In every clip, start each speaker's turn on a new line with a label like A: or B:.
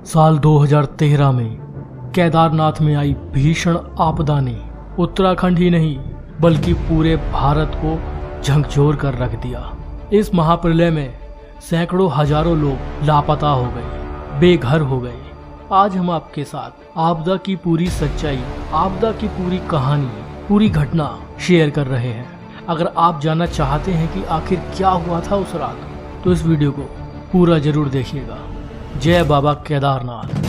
A: साल 2013 में केदारनाथ में आई भीषण आपदा ने उत्तराखंड ही नहीं बल्कि पूरे भारत को झकझोर कर रख दिया। इस महाप्रलय में सैकड़ों हजारों लोग लापता हो गए, बेघर हो गए। आज हम आपके साथ आपदा की पूरी सच्चाई, आपदा की पूरी कहानी, पूरी घटना शेयर कर रहे हैं। अगर आप जानना चाहते हैं कि आखिर क्या हुआ था उस रात, तो इस वीडियो को पूरा जरूर देखिएगा। जय बाबा केदारनाथ।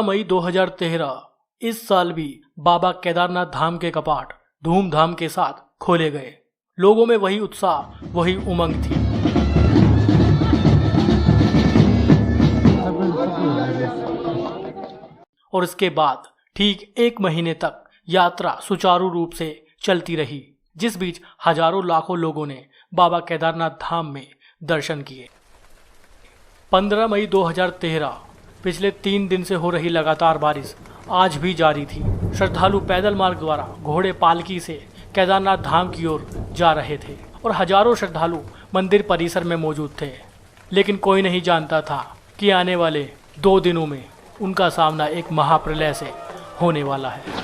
A: मई 2013 इस साल भी बाबा केदारनाथ धाम के कपाट धूमधाम के साथ खोले गए। लोगों में वही उत्साह, वही उमंग थी। और इसके बाद ठीक 1 महीने तक यात्रा सुचारू रूप से चलती रही, जिस बीच हजारों लाखों लोगों ने बाबा केदारनाथ धाम में दर्शन किए। 15 मई 2013 पिछले 3 दिन से हो रही लगातार बारिश आज भी जारी थी। श्रद्धालु पैदल मार्ग द्वारा घोड़े पालकी से केदारनाथ धाम की ओर जा रहे थे और हजारों श्रद्धालु मंदिर परिसर में मौजूद थे। लेकिन कोई नहीं जानता था कि आने वाले 2 दिनों में उनका सामना एक महाप्रलय से होने वाला है।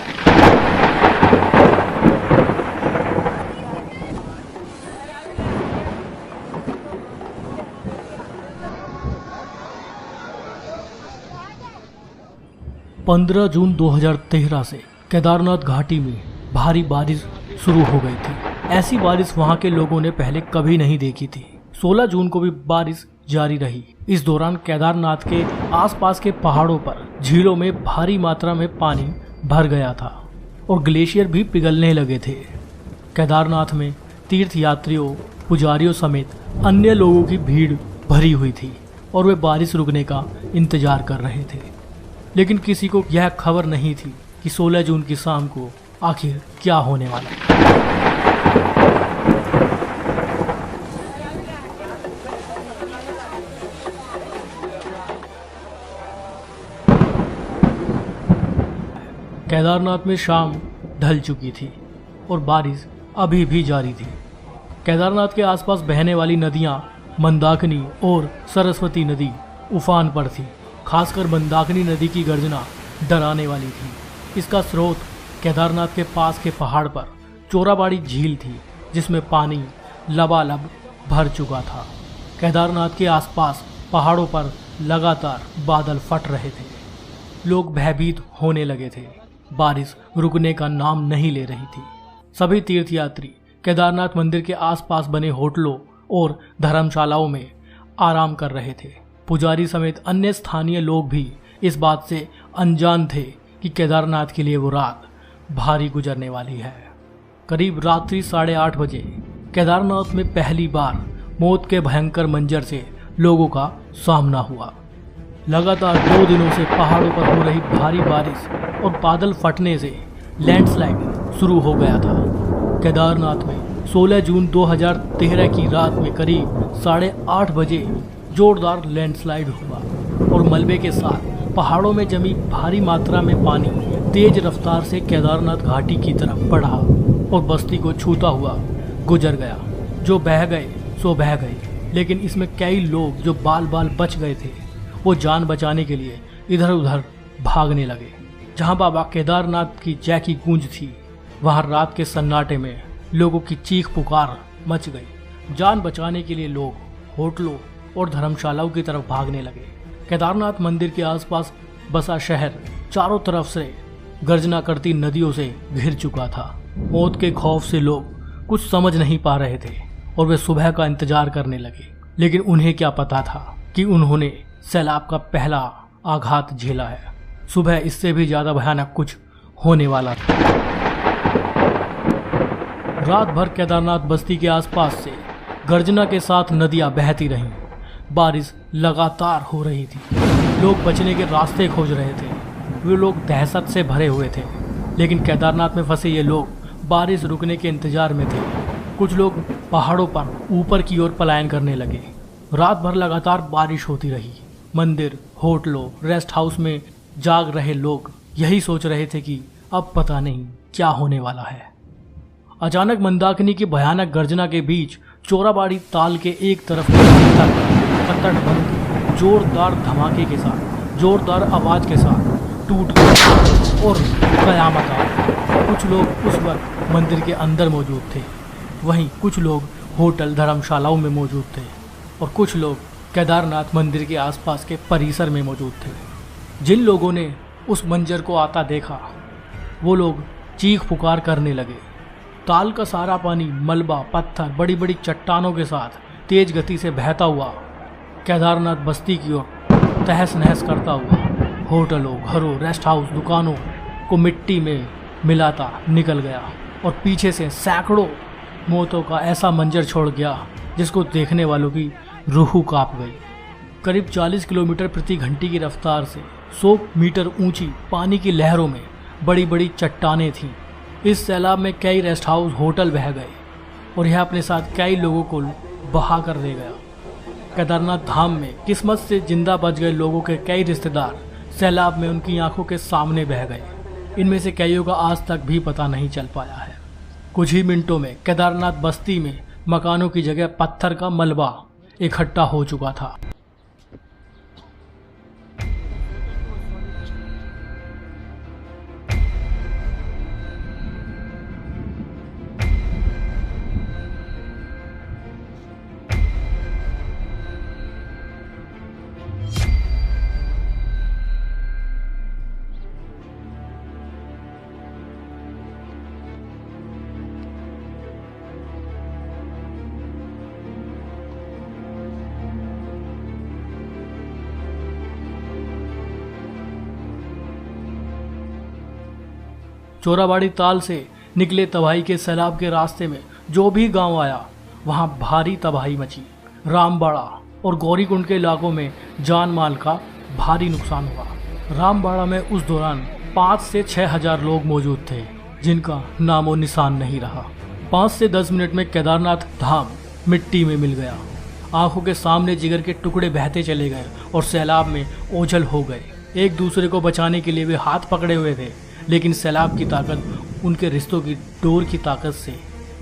A: पंद्रह जून 2013 से केदारनाथ घाटी में भारी बारिश शुरू हो गई थी। ऐसी बारिश वहां के लोगों ने पहले कभी नहीं देखी थी। 16 जून को भी बारिश जारी रही। इस दौरान केदारनाथ के आसपास के पहाड़ों पर झीलों में भारी मात्रा में पानी भर गया था और ग्लेशियर भी पिघलने लगे थे। केदारनाथ में तीर्थ यात्रियों, पुजारियों समेत अन्य लोगों की भीड़ भरी हुई थी और वे बारिश रुकने का इंतजार कर रहे थे। लेकिन किसी को यह खबर नहीं थी कि 16 जून की शाम को आखिर क्या होने वाला है। केदारनाथ में शाम ढल चुकी थी और बारिश अभी भी जारी थी। केदारनाथ के आसपास बहने वाली नदियां मंदाकिनी और सरस्वती नदी उफान पर थी। खासकर मंदाकिनी नदी की गर्जना डराने वाली थी। इसका स्रोत केदारनाथ के पास के पहाड़ पर चोराबाड़ी झील थी, जिसमें पानी लबालब भर चुका था। केदारनाथ के आसपास पहाड़ों पर लगातार बादल फट रहे थे। लोग भयभीत होने लगे थे। बारिश रुकने का नाम नहीं ले रही थी। सभी तीर्थयात्री केदारनाथ मंदिर के आसपास बने होटलों और धर्मशालाओं में आराम कर रहे थे। पुजारी समेत अन्य स्थानीय लोग भी इस बात से अनजान थे कि केदारनाथ के लिए वो रात भारी गुजरने वाली है। करीब रात्रि 8:30 बजे केदारनाथ में पहली बार मौत के भयंकर मंजर से लोगों का सामना हुआ। लगातार 2 दिनों से पहाड़ों पर हो रही भारी बारिश और बादल फटने से लैंडस्लाइड शुरू हो गया था। केदारनाथ में 16 जून 2013 की रात में करीब 8:30 बजे जोरदार लैंडस्लाइड हुआ और मलबे के साथ पहाड़ों में जमी भारी मात्रा में पानी तेज रफ्तार से केदारनाथ घाटी की तरफ बढ़ा और बस्ती को छूता हुआ गुजर गया। जो बह गए सो बह गए, लेकिन इसमें कई लोग जो बाल बाल बच गए थे, वो जान बचाने के लिए इधर उधर भागने लगे। जहां बाबा केदारनाथ की जय की गूंज थी, वहां रात के सन्नाटे में लोगों की चीख पुकार मच गई। जान बचाने के लिए लोग होटलों और धर्मशालाओं की तरफ भागने लगे। केदारनाथ मंदिर के आसपास बसा शहर चारों तरफ से गर्जना करती नदियों से घिर चुका था। मौत के खौफ से लोग कुछ समझ नहीं पा रहे थे और वे सुबह का इंतजार करने लगे। लेकिन उन्हें क्या पता था कि उन्होंने सैलाब का पहला आघात झेला है। सुबह इससे भी ज्यादा भयानक कुछ होने वाला था। रात भर केदारनाथ बस्ती के आसपास से गर्जना के साथ नदियां बहती रहीं। बारिश लगातार हो रही थी। लोग बचने के रास्ते खोज रहे थे। वे लोग दहशत से भरे हुए थे। लेकिन केदारनाथ में फंसे ये लोग बारिश रुकने के इंतजार में थे। कुछ लोग पहाड़ों पर ऊपर की ओर पलायन करने लगे। रात भर लगातार बारिश होती रही। मंदिर, होटलों, रेस्ट हाउस में जाग रहे लोग यही सोच रहे थे कि अब पता नहीं क्या होने वाला है। अचानक मंदाकिनी की भयानक गर्जना के बीच चोराबाड़ी ताल के एक तरफ का तटबंध जोरदार धमाके के साथ, जोरदार आवाज के साथ टूट गया और कयामत आ गई। कुछ लोग उस वक्त मंदिर के अंदर मौजूद थे, वहीं कुछ लोग होटल, धर्मशालाओं में मौजूद थे और कुछ लोग केदारनाथ मंदिर के आसपास के परिसर में मौजूद थे। जिन लोगों ने उस मंजर को आता देखा वो लोग चीख पुकार करने लगे। ताल का सारा पानी मलबा, पत्थर, बड़ी बड़ी चट्टानों के साथ तेज गति से बहता हुआ केदारनाथ बस्ती की ओर तहस नहस करता हुआ होटलों, घरों, रेस्ट हाउस, दुकानों को मिट्टी में मिलाता निकल गया और पीछे से सैकड़ों मौतों का ऐसा मंजर छोड़ गया जिसको देखने वालों की रूह कांप गई। करीब 40 किलोमीटर प्रति घंटे की रफ्तार से 100 मीटर ऊंची पानी की लहरों में बड़ी बड़ी चट्टानें थीं। इस सैलाब में कई रेस्ट हाउस, होटल बह गए और यह अपने साथ कई लोगों को बहा कर ले गया। केदारनाथ धाम में किस्मत से जिंदा बच गए लोगों के कई रिश्तेदार सैलाब में उनकी आंखों के सामने बह गए। इनमें से कईयों का आज तक भी पता नहीं चल पाया है। कुछ ही मिनटों में केदारनाथ बस्ती में मकानों की जगह पत्थर का मलबा इकट्ठा हो चुका था। चोराबाड़ी ताल से निकले तबाही के सैलाब के रास्ते में जो भी गांव आया वहां भारी तबाही मची। रामबाड़ा और गौरीकुंड के इलाकों में जान माल का भारी नुकसान हुआ। रामबाड़ा में उस दौरान 5 से 6 हजार लोग मौजूद थे जिनका नामो निशान नहीं रहा। 5 से 10 मिनट में केदारनाथ धाम मिट्टी में मिल गया। आंखों के सामने जिगर के टुकड़े बहते चले गए और सैलाब में ओझल हो गए। एक दूसरे को बचाने के लिए वे हाथ पकड़े हुए थे, लेकिन सैलाब की ताकत उनके रिश्तों की डोर की ताकत से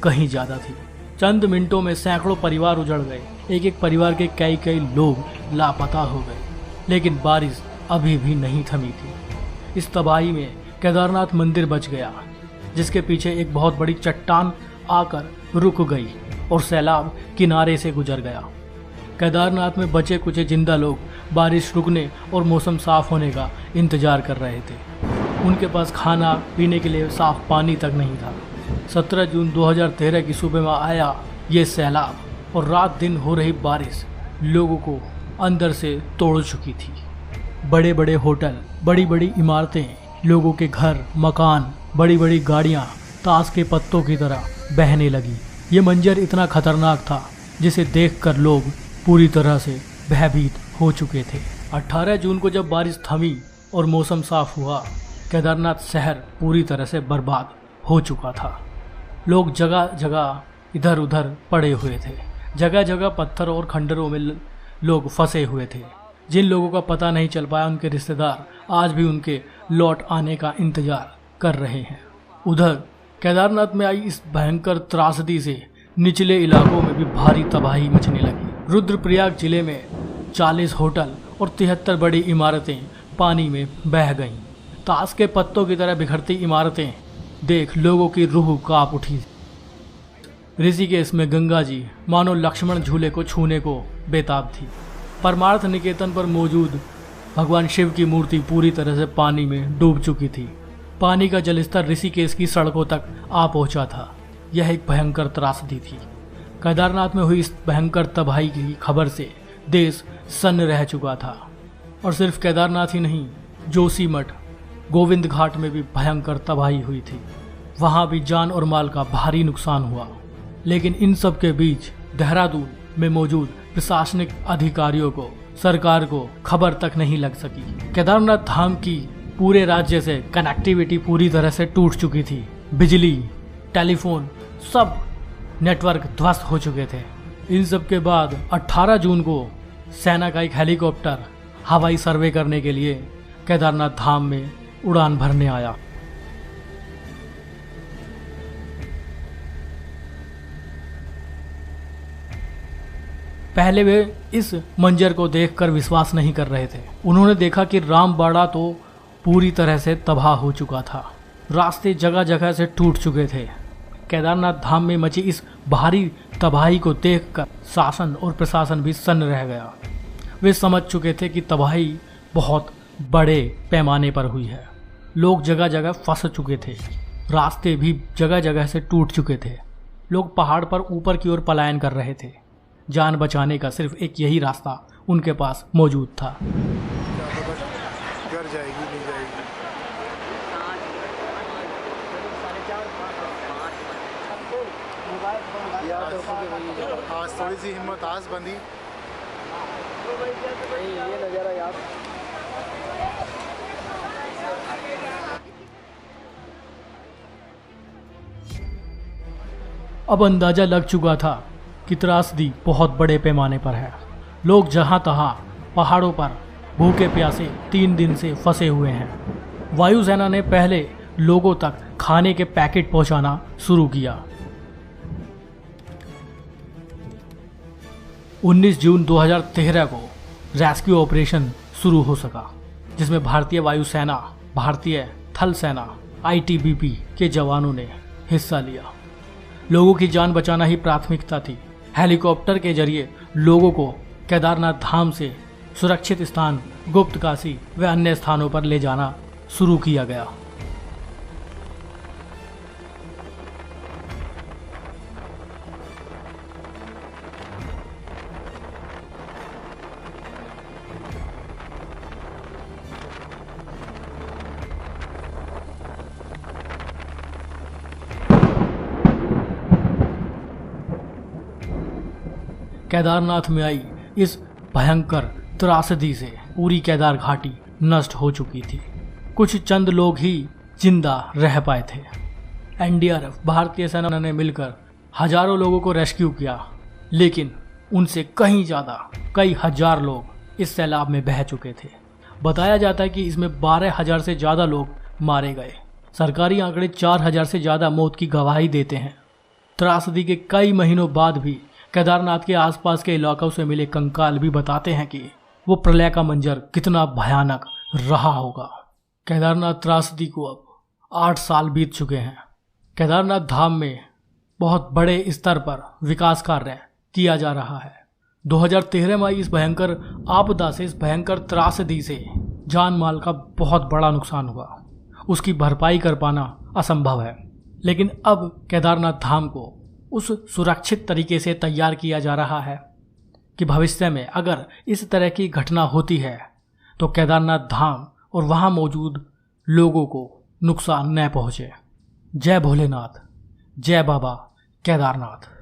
A: कहीं ज़्यादा थी। चंद मिनटों में सैकड़ों परिवार उजड़ गए। एक एक परिवार के कई कई लोग लापता हो गए, लेकिन बारिश अभी भी नहीं थमी थी। इस तबाही में केदारनाथ मंदिर बच गया, जिसके पीछे एक बहुत बड़ी चट्टान आकर रुक गई और सैलाब किनारे से गुजर गया। केदारनाथ में बचे कुछ जिंदा लोग बारिश रुकने और मौसम साफ होने का इंतजार कर रहे थे। उनके पास खाना पीने के लिए साफ पानी तक नहीं था। 17 जून 2013 की सुबह में आया ये सैलाब और रात दिन हो रही बारिश लोगों को अंदर से तोड़ चुकी थी। बड़े बड़े होटल, बड़ी बड़ी इमारतें, लोगों के घर, मकान, बड़ी बड़ी गाड़ियां ताश के पत्तों की तरह बहने लगी। ये मंजर इतना खतरनाक था जिसे देखकर लोग पूरी तरह से भयभीत हो चुके थे। 18 जून को जब बारिश थमी और मौसम साफ हुआ, केदारनाथ शहर पूरी तरह से बर्बाद हो चुका था। लोग जगह जगह इधर उधर पड़े हुए थे। जगह जगह पत्थर और खंडरों में लोग फंसे हुए थे। जिन लोगों का पता नहीं चल पाया, उनके रिश्तेदार आज भी उनके लौट आने का इंतजार कर रहे हैं। उधर केदारनाथ में आई इस भयंकर त्रासदी से निचले इलाकों में भी भारी तबाही मचने लगी। रुद्रप्रयाग जिले में 40 होटल और 73 बड़ी इमारतें पानी में बह गईं। ताश के पत्तों की तरह बिखरती इमारतें देख लोगों की रूह कांप उठी। ऋषिकेश में गंगा जी मानो लक्ष्मण झूले को छूने को बेताब थी। परमार्थ निकेतन पर मौजूद भगवान शिव की मूर्ति पूरी तरह से पानी में डूब चुकी थी। पानी का जलस्तर ऋषिकेश की सड़कों तक आ पहुंचा था। यह एक भयंकर त्रासदी थी। केदारनाथ में हुई इस भयंकर तबाही की खबर से देश सन्न रह चुका था। और सिर्फ केदारनाथ ही नहीं, जोशीमठ, गोविंद घाट में भी भयंकर तबाही हुई थी। वहां भी जान और माल का भारी नुकसान हुआ। लेकिन इन सब के बीच देहरादून में मौजूद प्रशासनिक अधिकारियों को, सरकार को खबर तक नहीं लग सकी। केदारनाथ धाम की पूरे राज्य से कनेक्टिविटी पूरी तरह से टूट चुकी थी। बिजली, टेलीफोन, सब नेटवर्क ध्वस्त हो चुके थे। इन सब के बाद 18 जून को सेना का एक हेलीकॉप्टर हवाई सर्वे करने के लिए केदारनाथ धाम में उड़ान भरने आया। पहले वे इस मंजर को देखकर विश्वास नहीं कर रहे थे। उन्होंने देखा कि रामबाड़ा तो पूरी तरह से तबाह हो चुका था। रास्ते जगह जगह से टूट चुके थे। केदारनाथ धाम में मची इस भारी तबाही को देखकर शासन और प्रशासन भी सन्न रह गया। वे समझ चुके थे कि तबाही बहुत बड़े पैमाने पर हुई है। लोग जगह जगह फंस चुके थे। रास्ते भी जगह जगह से टूट चुके थे। लोग पहाड़ पर ऊपर की ओर पलायन कर रहे थे। जान बचाने का सिर्फ एक यही रास्ता उनके पास मौजूद था।
B: घर जाएगी नहीं जाएगी। आज थोड़ी सी हिम्मत आज बंदी। ये नज़ारा यार।
A: अब अंदाजा लग चुका था कि त्रासदी बहुत बड़े पैमाने पर है। लोग जहां तहां पहाड़ों पर भूखे प्यासे 3 दिन से फंसे हुए हैं। वायुसेना ने पहले लोगों तक खाने के पैकेट पहुंचाना शुरू किया। 19 जून 2013 को रेस्क्यू ऑपरेशन शुरू हो सका, जिसमें भारतीय वायुसेना, भारतीय थल सेना, आईटीबीपी के जवानों ने हिस्सा लिया। लोगों की जान बचाना ही प्राथमिकता थी। हेलीकॉप्टर के जरिए लोगों को केदारनाथ धाम से सुरक्षित स्थान गुप्त काशी व अन्य स्थानों पर ले जाना शुरू किया गया। केदारनाथ में आई इस भयंकर त्रासदी से पूरी केदार घाटी नष्ट हो चुकी थी। कुछ चंद लोग ही जिंदा रह पाए थे। एनडीआरएफ, भारतीय सेना ने मिलकर हजारों लोगों को रेस्क्यू किया, लेकिन उनसे कहीं ज़्यादा कई हजार लोग इस सैलाब में बह चुके थे। बताया जाता है कि इसमें 12,000 से ज़्यादा लोग मारे गए। सरकारी आंकड़े 4,000 से ज़्यादा मौत की गवाही देते हैं। त्रासदी के कई महीनों बाद भी केदारनाथ के आसपास के इलाकों से मिले कंकाल भी बताते हैं कि वो प्रलय का मंजर कितना भयानक रहा होगा। केदारनाथ त्रासदी को अब 8 साल बीत चुके हैं। केदारनाथ धाम में बहुत बड़े स्तर पर विकास कार्य किया जा रहा है। 2013 में इस भयंकर आपदा से, इस भयंकर त्रासदी से जान माल का बहुत बड़ा नुकसान हुआ। उसकी भरपाई कर पाना असंभव है, लेकिन अब केदारनाथ धाम को उस सुरक्षित तरीके से तैयार किया जा रहा है कि भविष्य में अगर इस तरह की घटना होती है तो केदारनाथ धाम और वहां मौजूद लोगों को नुकसान न पहुंचे। जय भोलेनाथ, जय बाबा केदारनाथ।